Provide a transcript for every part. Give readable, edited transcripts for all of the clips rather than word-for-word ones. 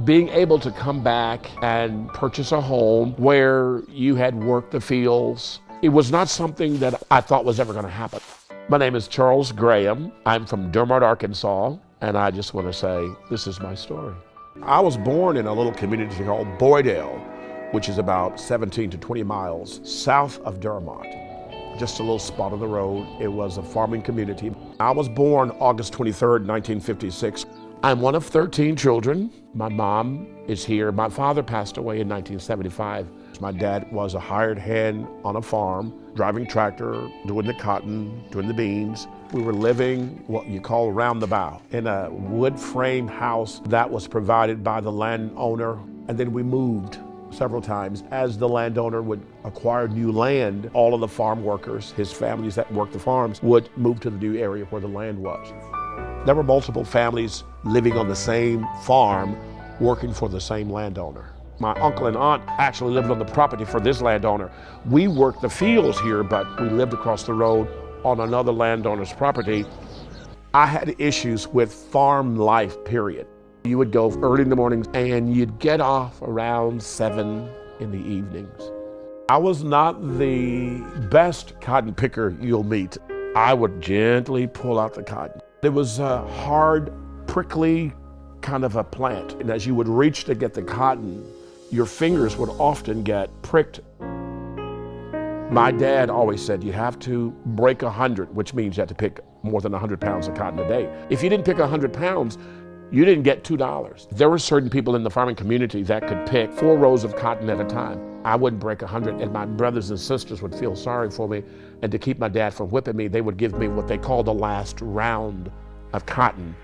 Being able to come back and purchase a home where you had worked the fields, it was not something that I thought was ever going to happen. My name is Charles Graham. I'm from Dermot, Arkansas, and I just want to say this is my story. I was born in a little community called Boydale, which is about 17 to 20 miles south of Dermot. Just a little spot on the road. It was a farming community. I was born August 23rd, 1956. I'm one of 13 children. My mom is here. My father passed away in 1975. My dad was a hired hand on a farm, driving tractor, doing the cotton, doing the beans. We were living what you call round the bow in a wood frame house that was provided by the landowner. And then we moved several times. As the landowner would acquire new land, all of the farm workers, his families that worked the farms, would move to the new area where the land was. There were multiple families living on the same farm, working for the same landowner. My uncle and aunt actually lived on the property for this landowner. We worked the fields here, but we lived across the road on another landowner's property. I had issues with farm life, period. You would go early in the mornings and you'd get off around 7 in the evenings. I was not the best cotton picker you'll meet. I would gently pull out the cotton. It was a hard, prickly kind of a plant. And as you would reach to get the cotton, your fingers would often get pricked. My dad always said you have to break 100, which means you have to pick more than 100 pounds of cotton a day. If you didn't pick 100 pounds, you didn't get $2. There were certain people in the farming community that could pick 4 rows of cotton at a time. I wouldn't break 100, and my brothers and sisters would feel sorry for me. And to keep my dad from whipping me, they would give me what they called the last round of cotton.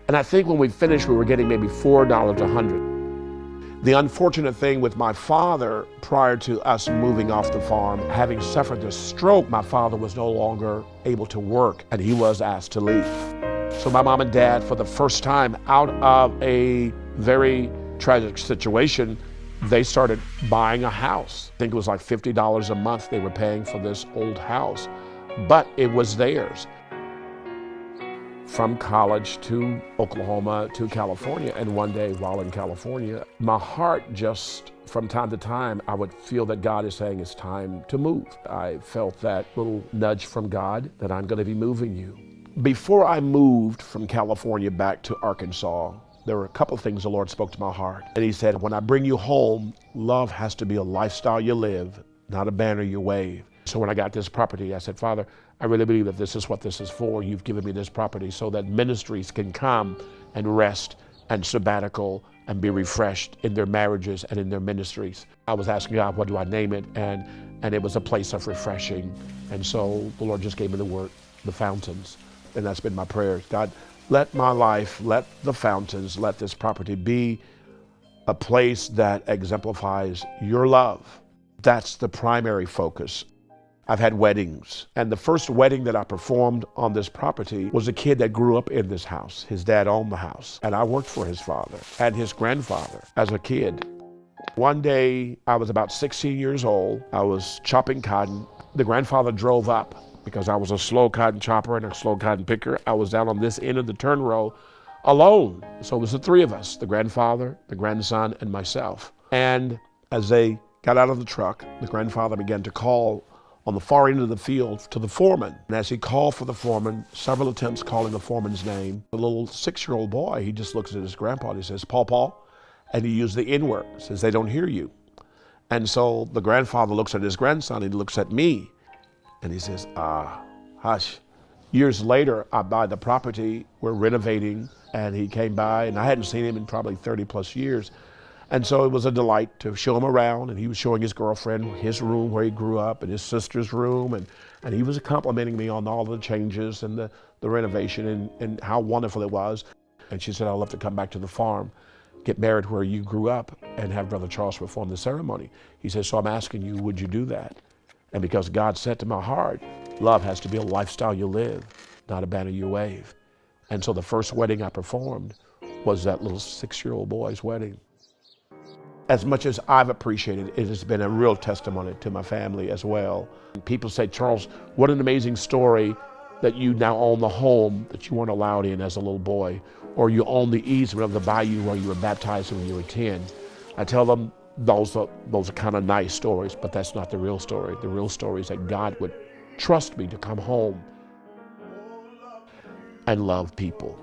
And I think when we finished, we were getting maybe $4 a hundred. The unfortunate thing with my father, prior to us moving off the farm, having suffered a stroke, my father was no longer able to work, and he was asked to leave. So my mom and dad, for the first time out of a very tragic situation, they started buying a house. I think it was like $50 a month they were paying for this old house, but it was theirs. From college to Oklahoma to California, and one day while in California, my heart just, from time to time, I would feel that God is saying it's time to move. I felt that little nudge from God that I'm going to be moving you. Before I moved from California back to Arkansas, there were a couple of things the Lord spoke to my heart. And he said, when I bring you home, love has to be a lifestyle you live, not a banner you wave. So when I got this property, I said, Father, I really believe that this is what this is for. You've given me this property so that ministries can come and rest and sabbatical and be refreshed in their marriages and in their ministries. I was asking God, what do I name it? And it was a place of refreshing. And so the Lord just gave me the word, the fountains. And that's been my prayer. God, let my life, let the fountains, let this property be a place that exemplifies your love. That's the primary focus. I've had weddings, and the first wedding that I performed on this property was a kid that grew up in this house. His dad owned the house, and I worked for his father and his grandfather as a kid. One day, I was about 16 years old. I was chopping cotton. The grandfather drove up because I was a slow cotton chopper and a slow cotton picker. I was down on this end of the turn row alone. So it was the three of us, the grandfather, the grandson, and myself. And as they got out of the truck, the grandfather began to call on the far end of the field to the foreman. And as he called for the foreman, several attempts calling the foreman's name, the little 6-year-old boy, he just looks at his grandpa and he says, Paw Paw, and he used the N-word, says, they don't hear you. And so the grandfather looks at his grandson, he looks at me, and he says, hush. Years later, I buy the property, we're renovating, and he came by, and I hadn't seen him in probably 30 plus years. And so it was a delight to show him around, and he was showing his girlfriend his room where he grew up and his sister's room, and he was complimenting me on all the changes and the renovation and how wonderful it was. And she said, I'd love to come back to the farm, get married where you grew up, and have Brother Charles perform the ceremony. He says, so I'm asking you, would you do that? And because God said to my heart, love has to be a lifestyle you live, not a banner you wave. And so the first wedding I performed was that little 6-year-old boy's wedding. As much as I've appreciated it, it has been a real testimony to my family as well. People say, Charles, what an amazing story. that you now own the home that you weren't allowed in as a little boy, or you own the easement of the bayou where you were baptized when you were 10. I tell them those are kind of nice stories, but that's not the real story. The real story is that God would trust me to come home and love people.